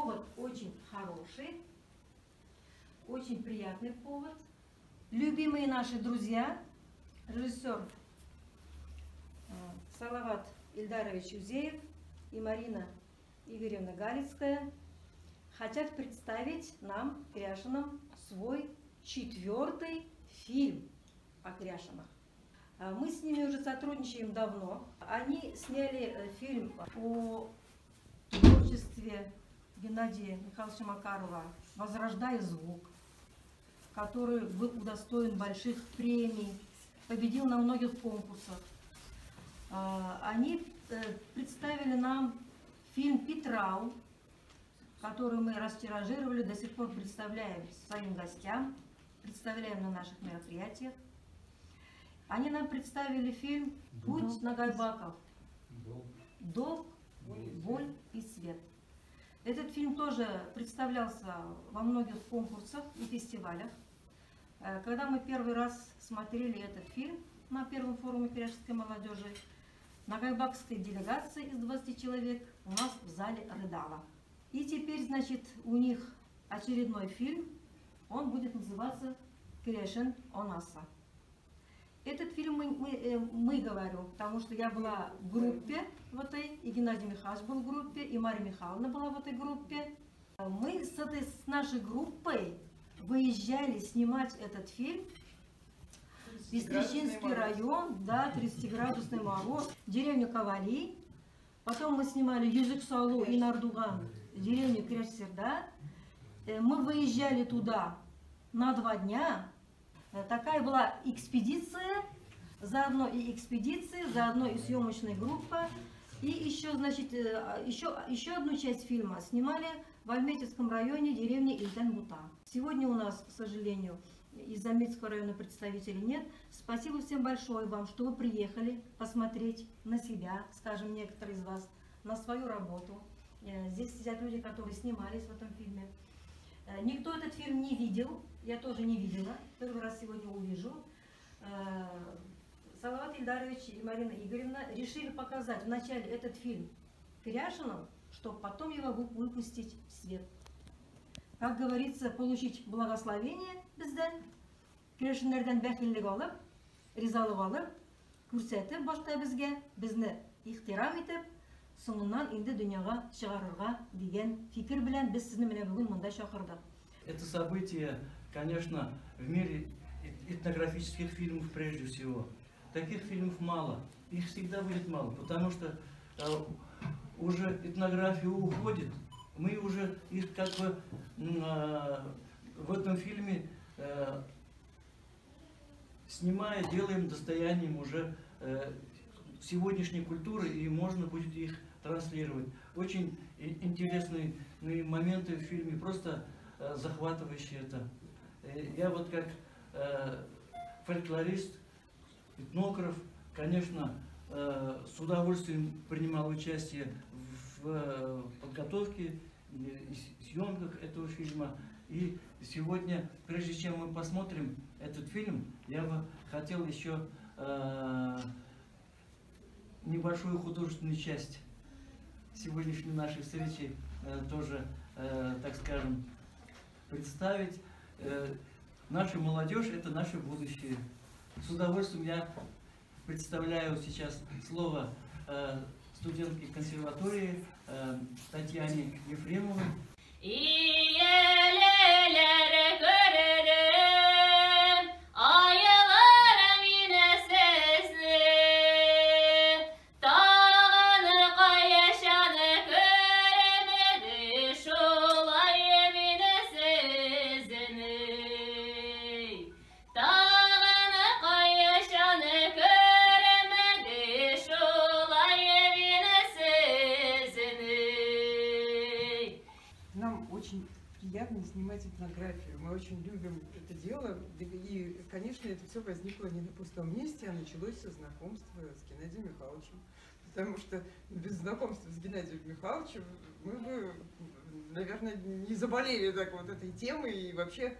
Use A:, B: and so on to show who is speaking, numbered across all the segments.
A: повод очень хороший, очень приятный повод. Любимые наши друзья, режиссер Салават Ильдарович Юзеев и Марина Игоревна Галицкая хотят представить нам, Кряшинам, свой 4-й фильм о Кряшинах. Мы с ними уже сотрудничаем давно. Они сняли фильм о творчестве Геннадия Михайловича Макарова «Возрождая звук», который был удостоен больших премий, победил на многих конкурсах. Они представили нам фильм «Петрау», который мы растиражировали, до сих пор представляем своим гостям, представляем на наших мероприятиях. Они нам представили фильм «Путь на Гайбаков. Долг, боль и свет». Этот фильм тоже представлялся во многих конкурсах и фестивалях. Когда мы первый раз смотрели этот фильм на первом форуме кряжской молодежи, нагайбакская делегация из 20 человек у нас в зале рыдала. И теперь, значит, у них очередной фильм, он будет называться «Кряшин Онаса». Этот фильм мы говорю, потому что я была в группе в этой, и Геннадий Михайлович был в группе, и Мария Михайловна была в этой группе. Мы с нашей группой выезжали снимать этот фильм. Пестричинский район, да, 30-градусный мороз, деревню Кавали. Потом мы снимали Юзык-Салу и Нардуган, деревню Кряж-Серда. Мы выезжали туда на 2 дня. Такая была экспедиция, заодно и экспедиция, заодно и съемочная группа. И еще, значит, еще одну часть фильма снимали в Альметьевском районе деревни Ильтен-Бута. Сегодня у нас, к сожалению, из Альметьевского района представителей нет. Спасибо всем большое вам, что вы приехали посмотреть на себя, скажем, некоторые из вас, на свою работу. Здесь сидят люди, которые снимались в этом фильме. Никто этот фильм не видел, я тоже не видела, первый раз сегодня увижу. Салават Ильдарович и Марина Игоревна решили показать вначале этот фильм Кряшинам, чтобы потом его выпустить в свет. Как говорится, получить благословение безден, Кряшинлерден бәхиллек алып, ризалык алып, күрсәтеп башта безне ихтирам итеп, соңыннан инде дөньяга чыгарырга дигән фикер белән без сезне менә бүген монда чакырдык.
B: Это событие, конечно, в мире этнографических фильмов прежде всего. Таких фильмов мало, их всегда будет мало, потому что уже этнография уходит. Мы уже их как бы в этом фильме снимая, делаем достоянием уже сегодняшней культуры, и можно будет их транслировать. Очень интересные моменты в фильме, просто захватывающие это. Я вот как фольклорист, этнограф, конечно, с удовольствием принимал участие в подготовке и съемках этого фильма. И сегодня, прежде чем мы посмотрим этот фильм, я бы хотел еще небольшую художественную часть сегодняшней нашей встречи тоже, так скажем, представить. Наша молодежь – это наше будущее. С удовольствием я представляю сейчас слово студентке консерватории Татьяне Ефремовой.
C: Приятно снимать этнографию. Мы очень любим это дело. И, конечно, это все возникло не на пустом месте, а началось со знакомства с Геннадием Михайловичем. Потому что без знакомства с Геннадием Михайловичем мы бы, наверное, не заболели так вот этой темой и вообще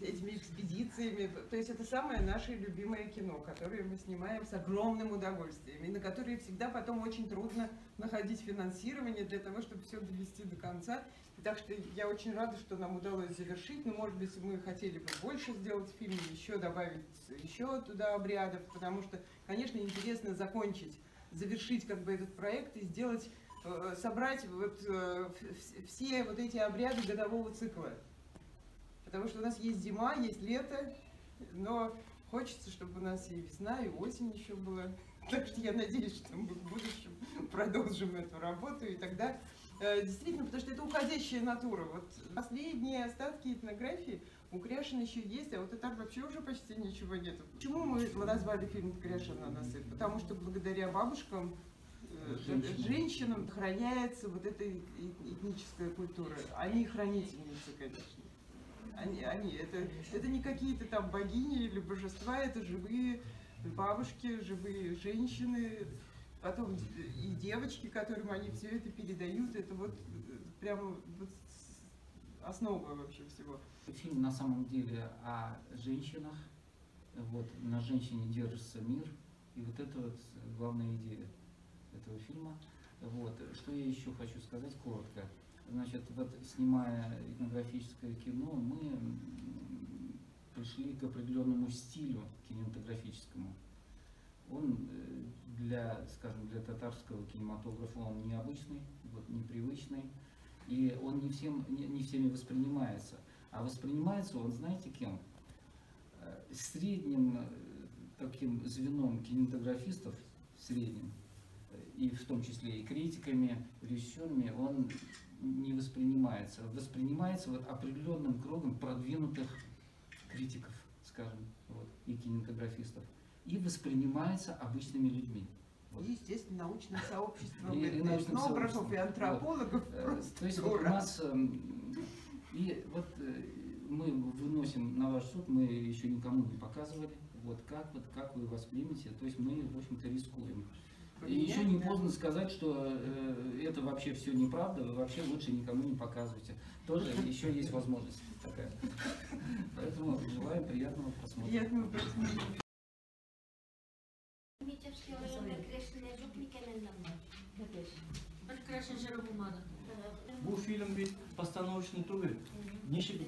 C: этими экспедициями. То есть это самое наше любимое кино, которое мы снимаем с огромным удовольствием, и на которое всегда потом очень трудно находить финансирование для того, чтобы все довести до конца. Так что я очень рада, что нам удалось завершить. Но, может быть, мы хотели бы больше сделать фильм, еще добавить еще туда обрядов, потому что, конечно, интересно закончить, завершить как бы этот проект и сделать, собрать вот все вот эти обряды годового цикла. Потому что у нас есть зима, есть лето, но хочется, чтобы у нас и весна, и осень еще была. Так что я надеюсь, что мы в будущем продолжим эту работу, и тогда действительно, потому что это уходящая натура. Вот последние остатки этнографии у Кряшина еще есть, а вот и так вообще уже почти ничего нет. Почему мы назвали фильм «Кряшина насыпь»? Потому что благодаря бабушкам, женщинам сохраняется вот эта этническая культура. Они хранительницы, конечно. Это не какие-то там богини или божества, это живые бабушки, живые женщины, потом и девочки, которым они все это передают. Это вот прямо вот основа вообще всего.
D: Фильм на самом деле о женщинах. Вот, на женщине держится мир. И вот это вот главная идея этого фильма. Вот. Что я еще хочу сказать коротко. Значит, вот снимая этнографическое кино, мы пришли к определенному стилю кинематографическому. Он скажем, для татарского кинематографа он необычный, вот, непривычный, и он не всеми воспринимается. А воспринимается он, знаете, кем? Средним таким звеном кинематографистов, средним, и в том числе и критиками, режиссерами, он не воспринимается. Воспринимается вот определенным кругом продвинутых критиков, скажем, вот, и кинематографистов. И воспринимается обычными людьми. Вот.
C: И, естественно, научным сообществом,
D: и
C: этнографов, и антропологов.
D: То есть вот у нас, и вот мы выносим на ваш суд, мы еще никому не показывали, вот как вы воспримете, то есть мы, в общем-то, рискуем. И еще не поздно сказать, что это вообще все неправда, вы вообще лучше никому не показывайте. Тоже еще есть возможность такая. Поэтому желаем приятного просмотра.
C: Приятного просмотра.
E: Митевский районда Кряшин'e жоқ мекенінде бір Кряшин жыры болмады.
B: Bu film бит постановочный түгел. Ничек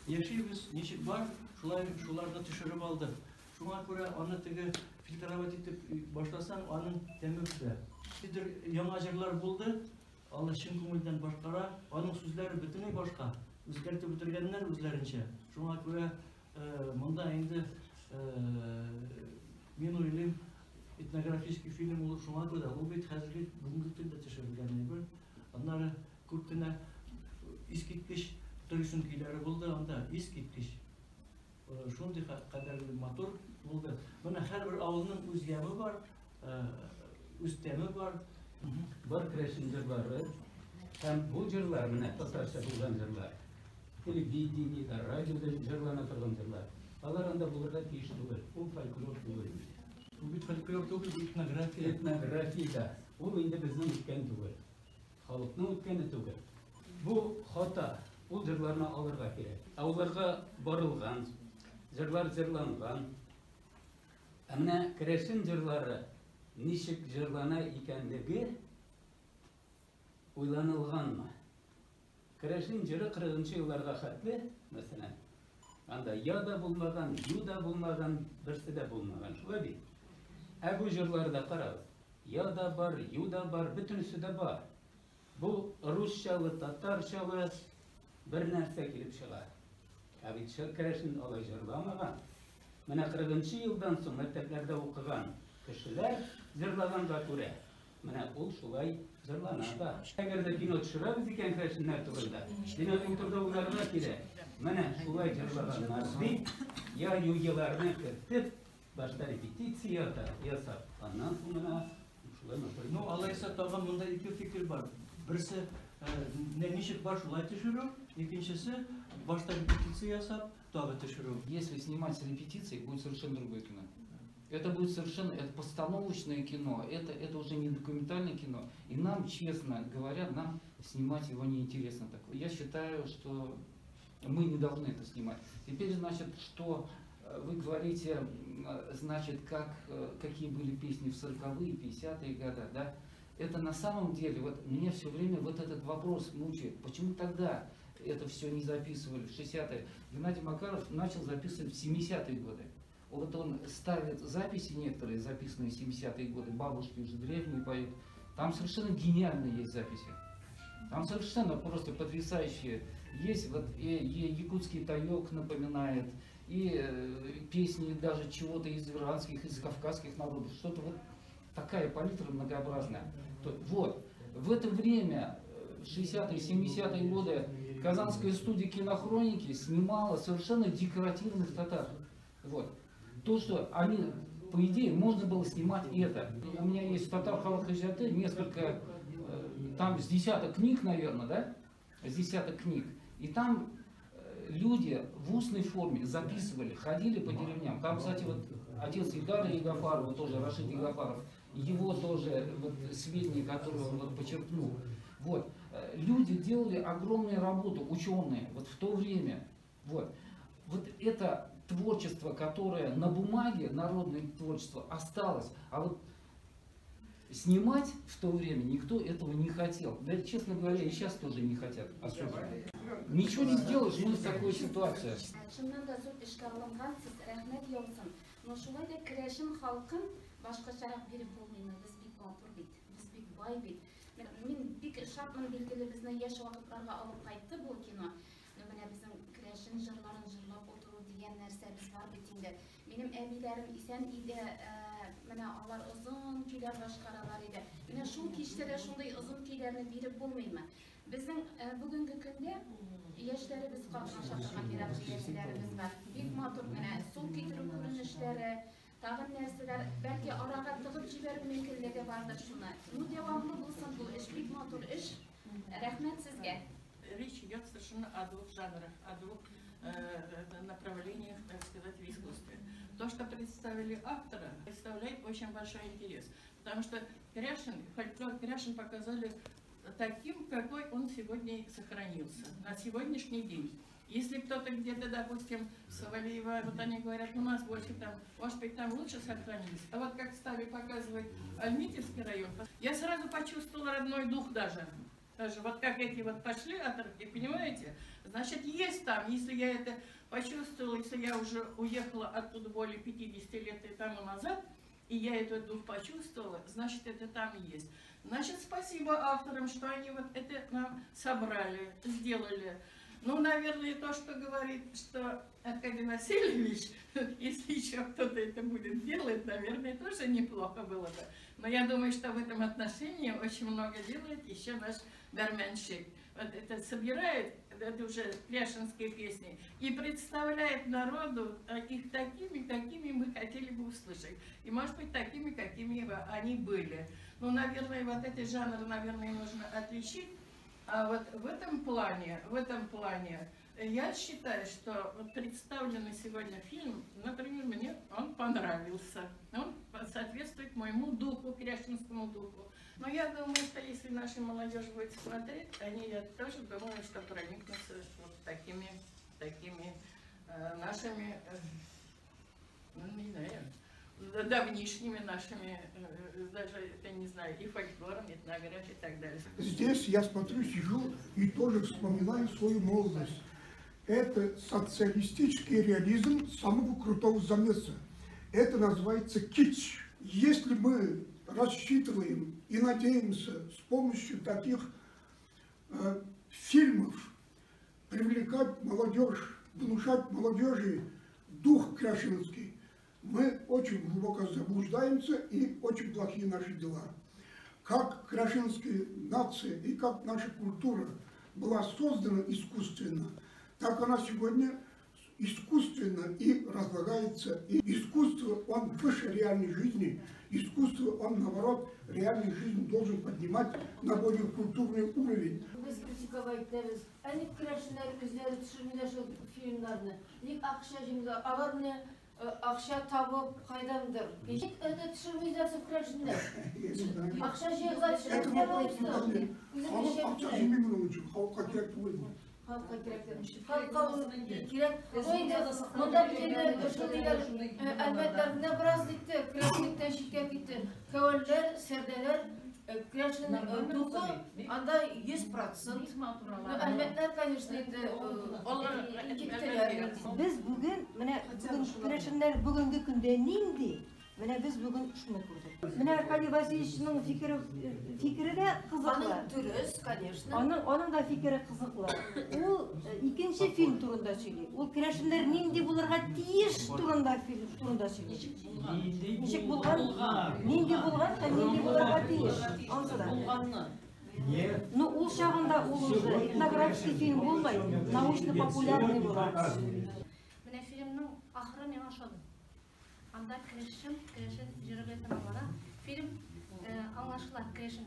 B: яшибез, ничек бар, шуларны төшереп алдык. Шуңа күрә аны теге фильтровать итеп башласаң, аның тәме бетә. Бидер яңа җырлар булды, алар чын күңелдән башкара, аның сүзләре бөтенләй башка. Үзгәртеп бетергәннәр үзләренчә. Шуңа күрә монда инде мин уйлыйм, этнографический фильм ул шуңа күрә, ул бит хәзерге бүгенге көндә төшерелгән иде. Аннары күп кенә искиткеч төрүшүн көйләре булды, анда искиткеч. Шундый кадәрле матур булды. Менә һәрбер авылның үз яме бар, үз тәме бар.
F: Бар Кряшин җырлары һәм бу җырлар менә татарча булган җырлар. Телевидениедә, радиода җырлана торган җырлар. Алар анда булырга тиеш түгел. Ул фольклор түгел.
B: Бу бит фольклор түгел, бу этнография.
F: Этнографиядә ул инде безнең үткән түгел. Халыкның үткәне түгел. Бу хата. Ул җырларны алырга кирәк. Ауларга барылган, җырлар җырланган. Менә Кряшин җырлары ничек җырлана икәнлеге уйланылганмы? Кряшин җыры 40-нчы елларга хәтле, мәсәлән, анда я да булмаган, ю да булмаган, берсе дә булмаган, шулай бит. Ә бу җырларда карагыз, я да бар, ю да бар, бөтенесе дә бар. Бу русчалы, татарчалы бер нәрсә килеп чыга. Ә бит Кряшин алай җырламаган. Менә 40-нчы елдан соң мәктәпләрдә укыган кешеләр җырлаганга күрә, менә ул шулай җырлана да. Әгәр дә кино төшерәбез икән Кряшиннәр турында, димәк ул турда уйларга кирәк. Менә шулай җырлаганнар дип, я юйларны кертеп, башта репетиция ясап, аннан соң менә шулай матур.
B: Ну, алайса тагын монда ике фикер бар. Берсе ничек бар шулай төшерү, икенчесе башта репетиция ясап, тагы төшерү.
D: Если снимать с репетицией, будет совершенно другое кино. Это будет совершенно, это постановочное кино, это уже не документальное кино. И нам, честно говоря, нам снимать его неинтересно такое. Я считаю, что мы не должны это снимать. Теперь, значит, что вы говорите, значит, какие были песни в 40-е, 50-е годы, да? Это на самом деле, вот мне все время вот этот вопрос мучает. Почему тогда это все не записывали в 60-е? Геннадий Макаров начал записывать в 70-е годы. Вот он ставит записи некоторые, записанные в 70-е годы, бабушки уже древние поют. Там совершенно гениальные есть записи. Там совершенно просто потрясающие. Есть вот и якутский таек напоминает, и песни даже чего-то из иранских, из кавказских народов. Что-то вот такая палитра многообразная. Вот. В это время, в 60-е, 70-е годы, Казанская студия кинохроники снимала совершенно декоративных татар. Вот. То, что они, по идее, можно было снимать это. У меня есть татар Халак Хаджаты, несколько, там с десяток книг, наверное, да? С десяток книг. И там люди в устной форме записывали, ходили по деревням. Там, кстати, вот отец Игара Ягафарова, тоже Рашид Ягафаров, его тоже вот, сведения, которые он вот, почерпнул. Вот. Люди делали огромную работу, ученые, вот в то время. Вот. Вот это творчество, которое на бумаге, народное творчество, осталось. А вот снимать в то время никто этого не хотел. Да, честно говоря, и сейчас тоже не хотят особенно. Ничего не сделаешь, мы в такой ситуации.
E: Башкачарак берип болмойм, биз бик матур бит, биз бик бай бит. Мен бик шатмын, белгиле бизни яш вакытларга алып кайтты бул кино. Менә биздин Крешин жырларын жырлап отуруу деген нерсе биз бар бит инде. Менин әбиләрем исән иде, менә алар озын көйләр башкаралар иде. Менә шул кичтә дә шундый озын көйләрне биреп булмыймы? Безнең бүгенге көндә яшьләребез катнаша торган мирас бар. Бик матур менә сул китерү күренешләре, тагын нәрсәләр, бәлки арага тыгып җибәрү мөмкинлеге бардыр шуны. Ну, дәвамлы булсын бу эш, бик матур эш. Рәхмәт сезгә.
G: Речь идет совершенно о двух жанрах, о двух направлениях, так сказать, в искусстве. То, что представили автора, представляет очень большой интерес. Потому что фольклор Кряшин показали таким, какой он сегодня сохранился, на сегодняшний день. Если кто-то где-то, допустим, Савалиева, вот они говорят, у нас больше там, может быть, там лучше сохранились. А вот как стали показывать Альметьевский район, я сразу почувствовала родной дух даже. Даже вот как эти вот пошли отрывки, понимаете? Значит, есть там, если я это почувствовала, если я уже уехала оттуда более 50 лет и тому назад, и я этот дух почувствовала, значит, это там есть. Значит, спасибо авторам, что они вот это нам собрали, сделали. Ну, наверное, то, что говорит, что Аркадий Васильевич, если еще кто-то это будет делать, наверное, тоже неплохо было бы. Но я думаю, что в этом отношении очень много делает еще наш барменщик. Вот это собирает, это уже кряшинские песни, и представляет народу их такими, какими мы хотели бы услышать. И, может быть, такими, какими они были. Ну, наверное, вот этот жанр, наверное, нужно отличить. А вот в этом плане, я считаю, что вот представленный сегодня фильм, например, мне он понравился. Он соответствует моему духу, кряшинскому духу. Но я думаю, что если наша молодежь будет смотреть, я тоже думаю, что проникнутся вот такими нашими, ну, не знаю, давнишними нашими, даже, я не знаю, и фольклором, и этнографией и так далее.
H: Здесь я смотрю, сижу и тоже вспоминаю свою молодость. Это социалистический реализм самого крутого замеса. Это называется кич. Если мы рассчитываем и надеемся с помощью таких фильмов привлекать молодежь, внушать молодежи дух кряшинский, мы очень глубоко заблуждаемся и очень плохие наши дела. Как кряшинская нация и как наша культура была создана искусственно, так она сегодня искусственно и разлагается. И искусство, он выше реальной жизни. Искусство, он, наоборот, реальную жизнь должен поднимать на более культурный уровень.
I: Biz kritika aytlarız. Әнек крәшінлер үзләре төшірмелер шул фильмларны. Ник акча җиңде, алар менә акча табып кайдандыр. Ник это төшермәйләр шул крәшінлер? Акча җыйгызлар төшермәйләр.
H: Халык акча җыймый буның өчен, халыкка кирәк түгел.
I: Halka gerektirmiş. Halka gerek. Manda bir tane şöyle elbetlerine biraz gitti. Kreatiflikten şikayet gitti. Kavaller, serdeler, kreatifin duhu anda 100%. Elbetler конечно indi.
A: Biz bugün kreşinler bugünkü günde neydi? Biz bugün şunu kurduk. Arkadiy Vasilyevич'in fikri de kızıklı.
I: Dürüst, конечно.
A: Onun da fikri kızıklı. O ikinci film turunda söylüyor. O kreşinler neydi bularga tiyiş turunda film turunda söylüyor. Nişek bulgan, neydi bulgan, neydi bularga tiyiş. Ansıda. Ну, ул шагында ул уже этнографический фильм булмай, научно-популярный булган.
E: Менә фильмның ахыры мен ашадым. Анда крешин жиргәтен алара. Фильм аңлашыла крешин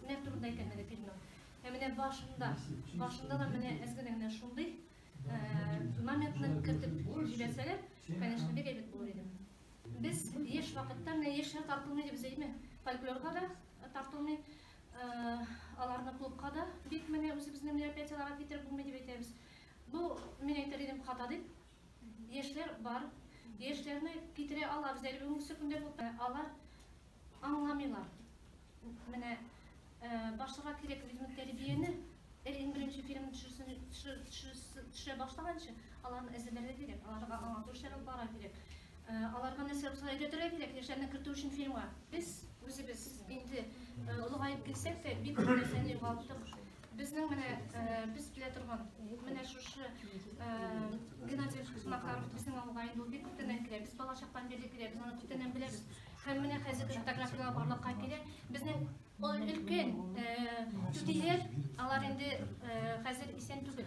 E: не турында икәнлеге фильмның. Менә башында да менә әзгәнә шундый моментны кертеп җибәрсәләр, конечно, бик әйбәт булыр иде. Без еш вакытта менә яшьләр тартылмый дип әйтәме? Фольклорга да тартылмый. Аларны клубка да бик менә үзебезнең мероприятиеларга китереп булмый дип әйтәбез. Бу мен әйтер идем хата дип. Яшьләр бар. Яшьләрне китерә алабыз әле бүгенге көндә бу. Алар аңламыйлар. Менә башларга кирәк видимо тәрбияне. Иң беренче фильмны төшерә башлаганчы аларны әзерләргә кирәк. Аларга аңлату эшләре бара кирәк. Аларга нәрсә өйрәтергә кирәк. Яшьләрне кертү өчен фильмга. Без үзебез инде улыгайып килсәк тә бик күп нәрсәне югалттык. Безнең менә без белә торган менә шушы Геннадий Макаров безнең авылга инде ул бик күптән килә. Без бала чактан бери килә, біз аны күптән беләбез. Һәм менә хәзерге фотографиялар барлыкка килә. Безнең өлкән түтиләр, алар инде хәзер исән түгел.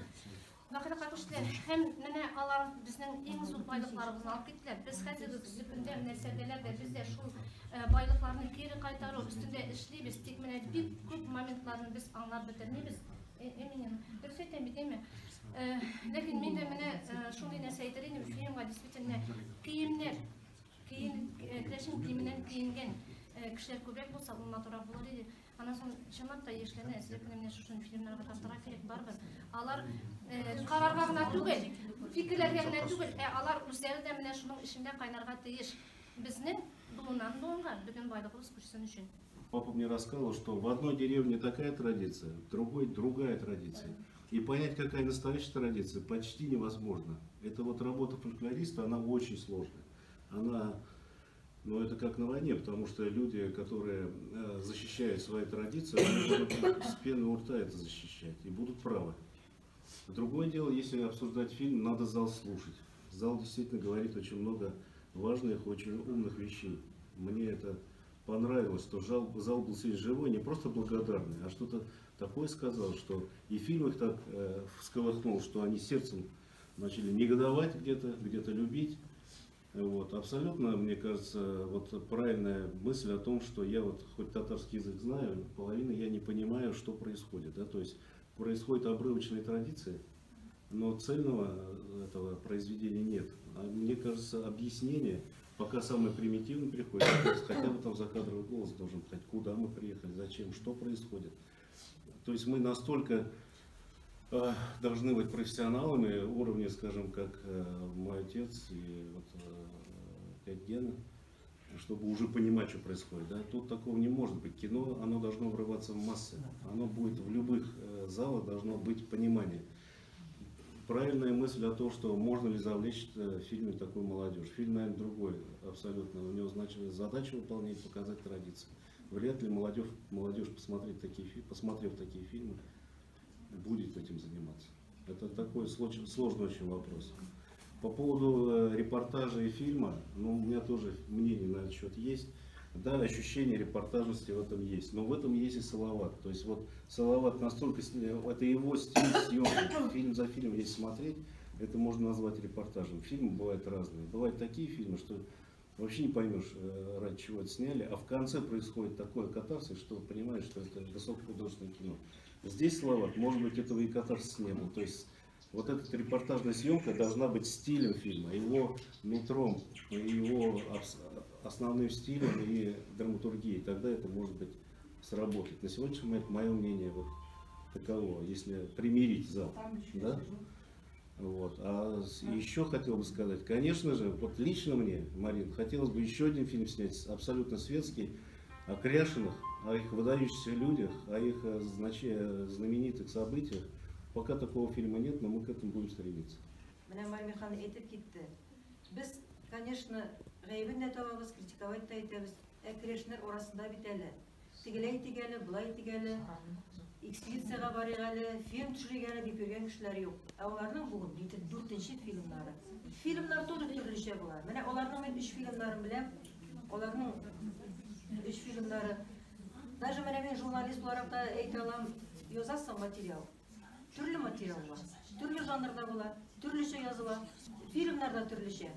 E: Вакытка кайтышлар һәм менә алар безнең иң зур байлыкларыбызны алып киттеләр. Без хәзерге көндә нәрсәләрдә бездә шул байлыкларны кире кайтару өстендә эшлибез. Тик менә бик күп моментларны без аңлап бетермибез. Эминем. Дөрес әйтәм бит, әйме? Ләкин мин дә менә шундый нәрсә әйтер идем, фильмга действительно киемнәр, крешин киеменнән киенгән кешеләр күбрәк булса, ул матуррак булыр иде. Аннан соң чынлап та яшьләрне әзерләп менә шушы фильмнарга тартырга кирәк барбыр. Алар карарга гына түгел, фикерләргә генә түгел, алар үзләре дә менә шуның эчендә кайнарга тиеш. Безнең буыннан буынга бүген байлыгыбыз күчсен өчен.
J: Папа мне рассказывал, что в одной деревне такая традиция, в другой другая традиция. И понять, какая настоящая традиция, почти невозможно. Это вот работа фольклориста, она очень сложная. Она, ну это как на войне, потому что люди, которые защищают свои традиции, они будут с пены у рта это защищать и будут правы. Другое дело, если обсуждать фильм, надо зал слушать. Зал действительно говорит очень много важных, очень умных вещей. Мне это понравилось, что зал был сегодня живой, не просто благодарный, а что-то такое сказал, что и фильм их так всколыхнул, что они сердцем начали негодовать где-то любить. Вот. Абсолютно, мне кажется, вот правильная мысль о том, что я вот хоть татарский язык знаю, половину я не понимаю, что происходит. Да? То есть происходит обрывочная традиция, но цельного этого произведения нет. А мне кажется, объяснение пока самое примитивное приходит, хотя бы там закадровый голос должен сказать, куда мы приехали, зачем, что происходит. То есть мы настолько должны быть профессионалами уровня, скажем, как мой отец и вот, дядя Гена, чтобы уже понимать, что происходит. Да? Тут такого не может быть. Кино, оно должно врываться в массы. Оно будет в любых залах, должно быть понимание. Правильная мысль о том, что можно ли завлечь в фильме такую молодежь. Фильм, наверное, другой абсолютно. У него значит задачу выполнять, показать традиции. Вряд ли молодежь посмотрев такие фильмы, будет этим заниматься. Это такой сложный очень вопрос. По поводу репортажа и фильма, ну, у меня тоже мнение на этот счет есть. Да, ощущение репортажности в этом есть. Но в этом есть и Салават. То есть вот Салават настолько, это его стиль съемки. Фильм за фильмом, если смотреть, это можно назвать репортажем. Фильмы бывают разные. Бывают такие фильмы, что вообще не поймешь, ради чего это сняли. А в конце происходит такое катарсис, что понимаешь, что это высокохудожественное кино. Здесь Салават, может быть, этого и катарсиса не было. То есть вот эта репортажная съемка должна быть стилем фильма, его метром, его основным стилем и драматургией. Тогда это может быть сработать. На сегодняшний момент мое мнение вот такового, если примирить зал. Да? Вот. А еще хотел бы сказать, конечно же, вот лично мне, Марин, хотелось бы еще один фильм снять, абсолютно светский, о Кряшиных, о их выдающихся людях, о их знаменитых событиях. Пока такого фильма нет, но мы к этому будем стремиться.
A: Biz, конечно, ғайбін де табабыз, критиковать та етеміз. Кряшнер орасында бит әлі. Тигелей тигелі, бұлай тигелі, экспедицияға барығалы, фильм түшіргелі деп көрген кішілер жоқ. Оларның бүгін 4-ші фильмлары. Фильмлар тоже түрліше бұлар. Мене оларның мен 3 фильмларын білем. Оларның 3 фильмлары. Даже мен журналист olarak da әйте алам, язасың материал. Түрлі материал бар. Түрлі жанрда бұлар. Түрліше языла. Фильмларда түрліше.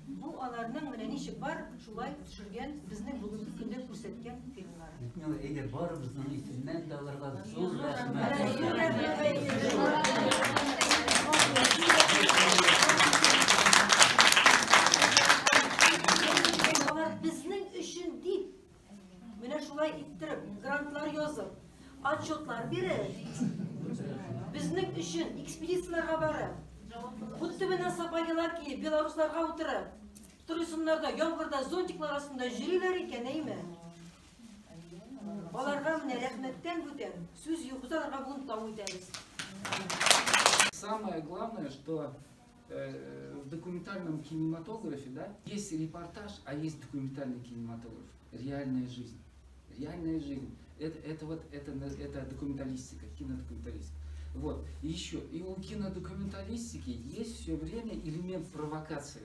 A: Bu alarның менә ничек бар, шулай төшергән, безнең бүгенге көндә күрсәткән фильмнар.
F: Әйдә барыбызның исемнән дә аларга зур рәхмәт.
A: Алар безнең өчен дип, менә шулай иттереп, грантлар язып, отчетлар биреп, безнең өчен экспедицияларга барып, Будто менен сапагилар кийип, белорусларга утырып, турисымнарда, яңгырда, зонтиклар астында жүрүлөр экен, эйме? Аларга менә рәхмәттән бүтән сүз юк, без аларга бүген тау итәбез.
D: Самое главное, что в документальном кинематографе, да, есть репортаж, а есть документальный кинематограф. Реальная жизнь. Реальная жизнь. Это документалистика, кинодокументалистика. Вот. И еще, и у кинодокументалистики есть все время элемент провокации.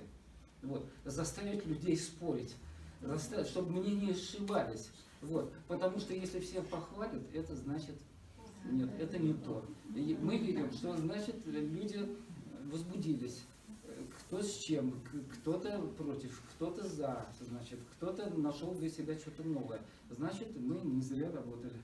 D: Вот. Заставить людей спорить, чтобы мнения сшибались. Вот. Потому что если все похвалят, это значит, нет, это не то. И мы видим, что значит люди возбудились. Кто с чем, кто-то против, кто-то за, значит, кто-то нашел для себя что-то новое. Значит, мы не зря работали.